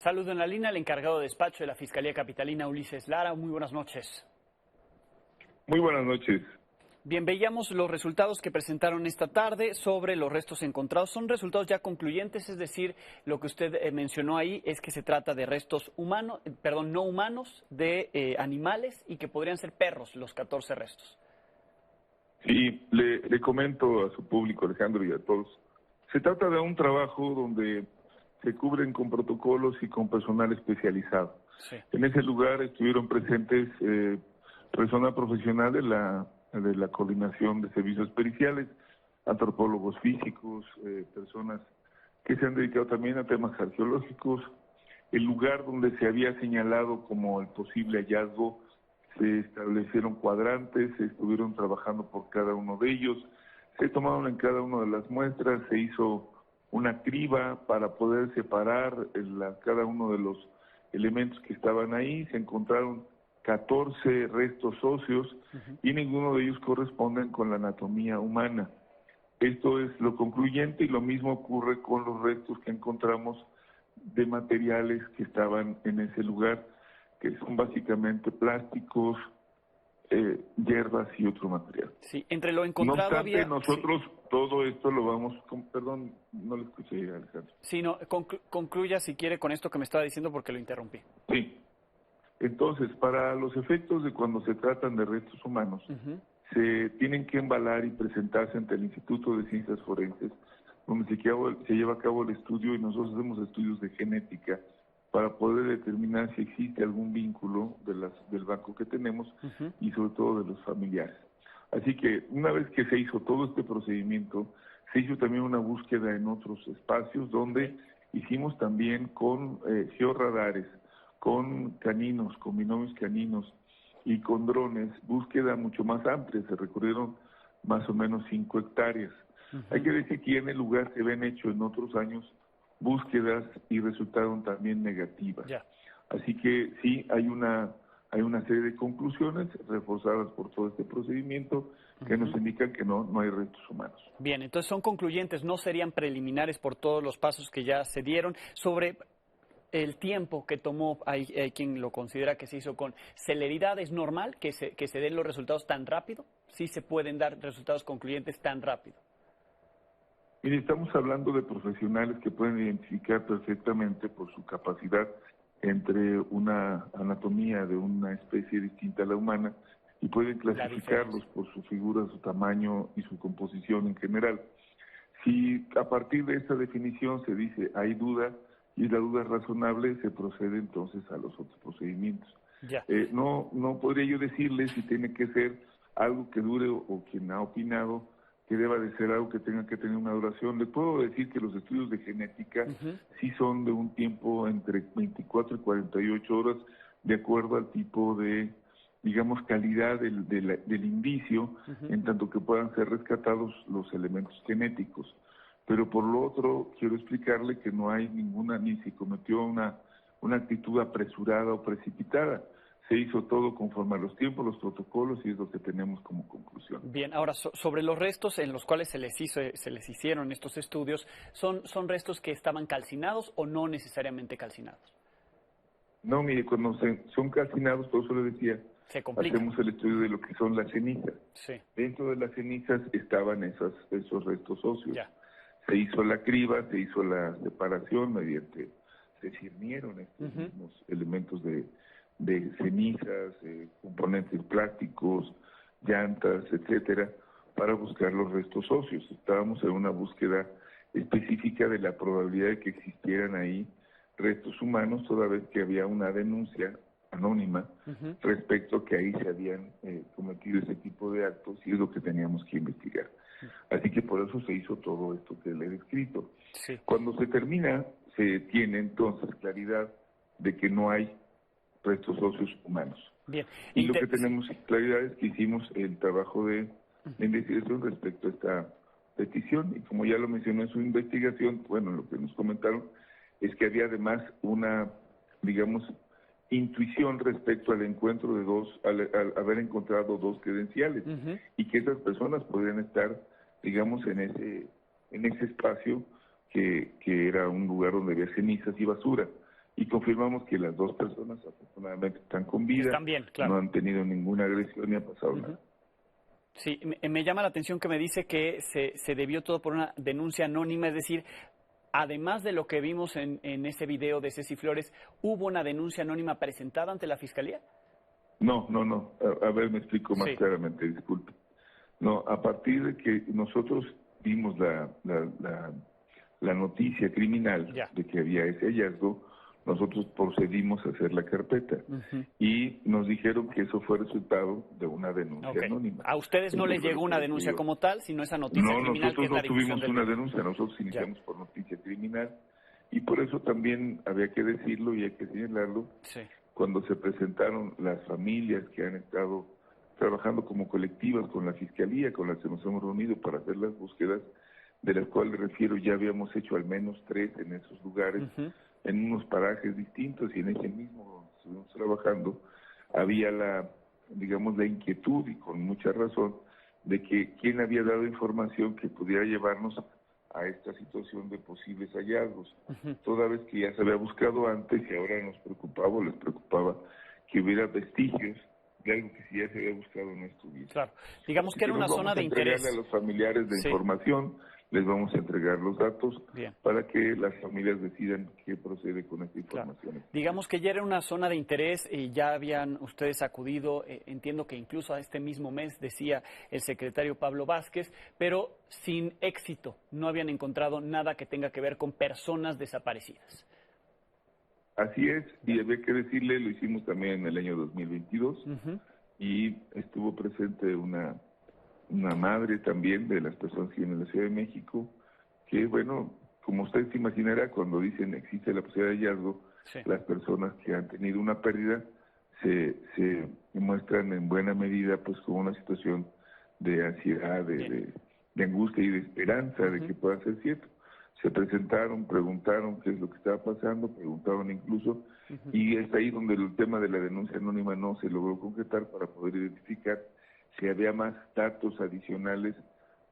Saludo en la línea al encargado de despacho de la Fiscalía Capitalina, Ulises Lara. Muy buenas noches. Muy buenas noches. Bien, veíamos los resultados que presentaron esta tarde sobre los restos encontrados. Son resultados ya concluyentes, es decir, lo que usted mencionó ahí es que se trata de restos humanos, no humanos, de animales y que podrían ser perros los 14 restos. Sí, le comento a su público, Alejandro, y a todos. Se trata de un trabajo donde se cubren con protocolos y con personal especializado. Sí. En ese lugar estuvieron presentes personal profesional de la coordinación de servicios periciales, antropólogos físicos, personas que se han dedicado también a temas arqueológicos. El lugar donde se había señalado como el posible hallazgo, se establecieron cuadrantes, se estuvieron trabajando por cada uno de ellos, se tomaron en cada una de las muestras, se hizo una criba para poder separar cada uno de los elementos que estaban ahí. Se encontraron 14 restos óseos y ninguno de ellos corresponden con la anatomía humana. Esto es lo concluyente y lo mismo ocurre con los restos que encontramos de materiales que estaban en ese lugar, que son básicamente plásticos, hierbas y otro material. Sí, entre lo encontrado no obstante, había... nosotros todo esto lo vamos... Perdón, no lo escuché, Alejandro. Sí, no, concluya si quiere con esto que me estaba diciendo porque lo interrumpí. Sí. Entonces, para los efectos de cuando se tratan de restos humanos, se tienen que embalar y presentarse ante el Instituto de Ciencias Forenses, donde se lleva a cabo el estudio, y nosotros hacemos estudios de genética para poder determinar si existe algún vínculo del banco que tenemos y sobre todo de los familiares. Así que una vez que se hizo todo este procedimiento, se hizo también una búsqueda en otros espacios donde hicimos también con georradares, con caninos, con binomios caninos y con drones, búsqueda mucho más amplia. Se recorrieron más o menos 5 hectáreas. Hay que decir que en el lugar se habían hecho en otros años búsquedas y resultaron también negativas. Ya. Así que sí, hay una serie de conclusiones reforzadas por todo este procedimiento que nos indican que no hay restos humanos. Bien, entonces son concluyentes, no serían preliminares por todos los pasos que ya se dieron. Sobre el tiempo que tomó, hay quien lo considera que se hizo con celeridad. ¿Es normal que se den los resultados tan rápido? ¿Sí se pueden dar resultados concluyentes tan rápido? Mire, estamos hablando de profesionales que pueden identificar perfectamente por su capacidad entre una anatomía de una especie distinta a la humana y pueden clasificarlos por su figura, su tamaño y su composición en general. Si a partir de esta definición se dice hay duda y la duda es razonable, se procede entonces a los otros procedimientos. Ya. No podría yo decirle si tiene que ser algo que dure o quien ha opinado que deba de ser algo que tenga que tener una duración. Le puedo decir que los estudios de genética sí son de un tiempo entre 24 y 48 horas, de acuerdo al tipo de, digamos, calidad del indicio, en tanto que puedan ser rescatados los elementos genéticos. Pero por lo otro, quiero explicarle que no hay ni se cometió una actitud apresurada o precipitada. Se hizo todo conforme a los tiempos, los protocolos, y es lo que tenemos como conclusión. Bien, ahora sobre los restos en los cuales se les hicieron estos estudios, ¿son restos que estaban calcinados o no necesariamente calcinados? No, mire, cuando son calcinados, por eso le decía, hacemos el estudio de lo que son las cenizas. Sí. Dentro de las cenizas estaban esos restos óseos. Ya. Se hizo la criba, se hizo la separación mediante, se cirnieron estos mismos elementos de cenizas, componentes plásticos, llantas, etcétera, para buscar los restos óseos. Estábamos en una búsqueda específica de la probabilidad de que existieran ahí restos humanos, toda vez que había una denuncia anónima respecto a que ahí se habían cometido ese tipo de actos, y es lo que teníamos que investigar. Así que por eso se hizo todo esto que le he descrito. Sí. Cuando se termina, se tiene entonces claridad de que no hay restos óseos humanos. Bien. Y lo que tenemos claridad es que hicimos el trabajo de investigación respecto a esta petición, y como ya lo mencionó en su investigación, bueno, lo que nos comentaron es que había además una, digamos, intuición respecto al encuentro de al haber encontrado 2 credenciales, y que esas personas podrían estar, digamos, en ese espacio que era un lugar donde había cenizas y basura. y confirmamos que las 2 personas afortunadamente están con vida, están bien, claro. no han tenido ninguna agresión ni ha pasado nada. Sí, me llama la atención que me dice que se debió todo por una denuncia anónima, es decir, además de lo que vimos en ese video de Ceci Flores, ¿hubo una denuncia anónima presentada ante la Fiscalía? No. A ver, me explico más Sí. claramente, disculpe. No, a partir de que nosotros vimos la noticia criminal Ya. de que había ese hallazgo, nosotros procedimos a hacer la carpeta y nos dijeron que eso fue resultado de una denuncia Okay. anónima. A ustedes no les llegó una denuncia como tal, sino esa noticia criminal que es la difusión tuvimos del una video. denuncia, nosotros iniciamos por noticia criminal y por eso también había que decirlo y hay que señalarlo. Sí. Cuando se presentaron las familias que han estado trabajando como colectivas con la Fiscalía, con las que nos hemos reunido para hacer las búsquedas, de las cuales refiero, ya habíamos hecho al menos 3 en esos lugares, en unos parajes distintos y en ese mismo donde estuvimos trabajando, había la inquietud y con mucha razón de que quién había dado información que pudiera llevarnos a esta situación de posibles hallazgos, toda vez que ya se había buscado antes y ahora nos preocupaba o les preocupaba que hubiera vestigios de algo que si ya se había buscado no estuviera. Claro, digamos que era una zona de interés. A los familiares de información, les vamos a entregar los datos para que las familias decidan qué procede con esta información. Claro. Digamos que ya era una zona de interés y ya habían ustedes acudido, entiendo que incluso a este mismo mes, decía el secretario Pablo Vázquez, pero sin éxito, no habían encontrado nada que tenga que ver con personas desaparecidas. Así es, y había que decirle, lo hicimos también en el año 2022, y estuvo presente una madre también de las personas que viven en la Ciudad de México, que bueno, como usted se imaginará, cuando dicen existe la posibilidad de hallazgo, las personas que han tenido una pérdida se muestran en buena medida pues con una situación de ansiedad, de angustia y de esperanza de que pueda ser cierto. Se presentaron, preguntaron qué es lo que estaba pasando, preguntaron incluso, y es ahí donde el tema de la denuncia anónima no se logró concretar para poder identificar si había más datos adicionales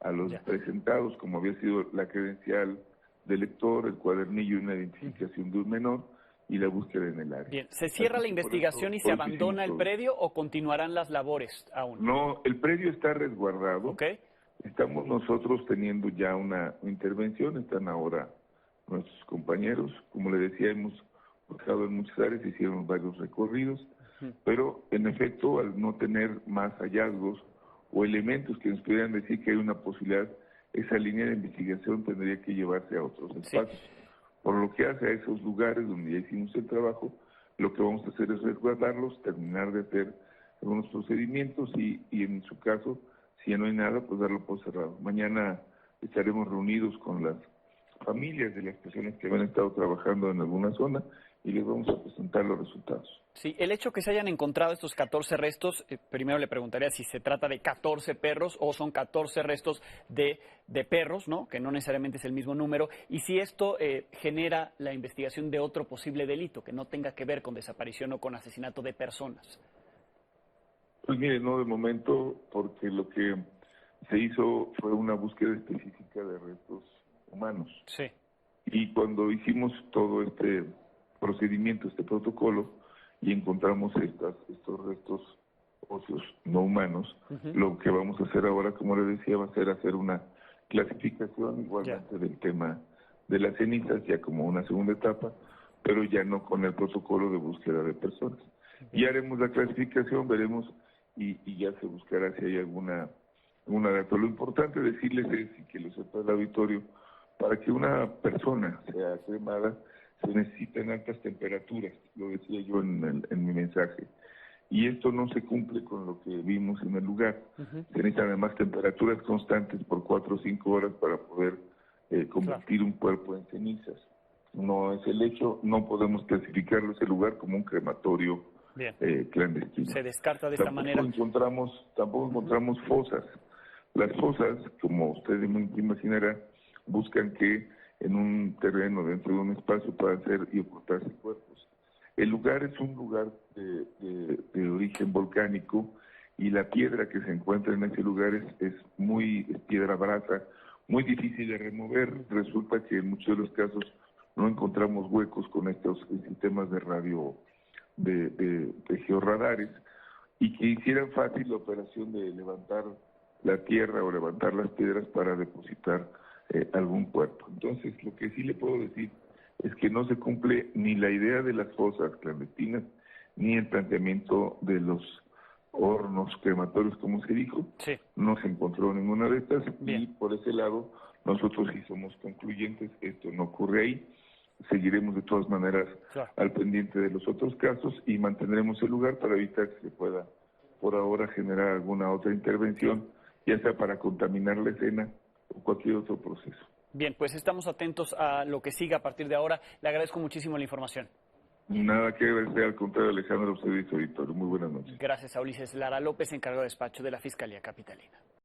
a los presentados, como había sido la credencial del lector, el cuadernillo y una identificación de un menor y la búsqueda en el área. Bien, ¿se cierra la investigación y se abandona el predio o continuarán las labores aún? No, el predio está resguardado. Okay. Estamos nosotros teniendo ya una intervención, están ahora nuestros compañeros, como le decía, hemos buscado en muchas áreas, hicieron varios recorridos, pero en efecto, al no tener más hallazgos o elementos que nos pudieran decir que hay una posibilidad, esa línea de investigación tendría que llevarse a otros espacios. Por lo que hace a esos lugares donde ya hicimos el trabajo, lo que vamos a hacer es resguardarlos, terminar de hacer algunos procedimientos y en su caso, si ya no hay nada, pues darlo por cerrado. Mañana estaremos reunidos con las familias de las personas que han estado trabajando en alguna zona y les vamos a presentar los resultados. Sí, el hecho que se hayan encontrado estos 14 restos, primero le preguntaría si se trata de 14 perros o son 14 restos de perros, ¿no? Que no necesariamente es el mismo número, y si esto genera la investigación de otro posible delito que no tenga que ver con desaparición o con asesinato de personas. Pues mire, no de momento, porque lo que se hizo fue una búsqueda específica de restos humanos. Sí. Y cuando hicimos todo este procedimiento, este protocolo, y encontramos estos restos óseos no humanos, lo que vamos a hacer ahora, como le decía, va a ser hacer una clasificación igualmente del tema de las cenizas, ya como una segunda etapa, pero ya no con el protocolo de búsqueda de personas. Y haremos la clasificación, veremos y ya se buscará si hay alguna data. Lo importante decirles es, y que lo sepa el auditorio, para que una persona sea cremada se necesitan altas temperaturas, lo decía yo en mi mensaje, y esto no se cumple con lo que vimos en el lugar. Se necesitan además temperaturas constantes por 4 o 5 horas para poder convertir un cuerpo en cenizas. No es el hecho, no podemos clasificarlo ese lugar como un crematorio clandestino. Se descarta de esta manera. Tampoco encontramos fosas. Las fosas, como usted imaginará, buscan que en un terreno, dentro de un espacio, puedan ser y ocultarse cuerpos. El lugar es un lugar de origen volcánico y la piedra que se encuentra en ese lugar es piedra brasa, muy difícil de remover. Resulta que en muchos de los casos no encontramos huecos con estos sistemas de radio, de georradares, y que hicieran fácil la operación de levantar la tierra o levantar las piedras para depositar algún cuerpo. Entonces, lo que sí le puedo decir es que no se cumple ni la idea de las fosas clandestinas, ni el planteamiento de los hornos crematorios, como se dijo. Sí. No se encontró ninguna de estas. Bien. Y por ese lado nosotros sí somos concluyentes, esto no ocurre ahí. Seguiremos de todas maneras al pendiente de los otros casos y mantendremos el lugar para evitar que se pueda por ahora generar alguna otra intervención, ya sea para contaminar la escena o cualquier otro proceso. Bien, pues estamos atentos a lo que siga a partir de ahora. Le agradezco muchísimo la información. Nada que agradecer, al contrario, Alejandro, usted y su auditorio. Muy buenas noches. Gracias a Ulises Lara López, encargado de despacho de la Fiscalía Capitalina.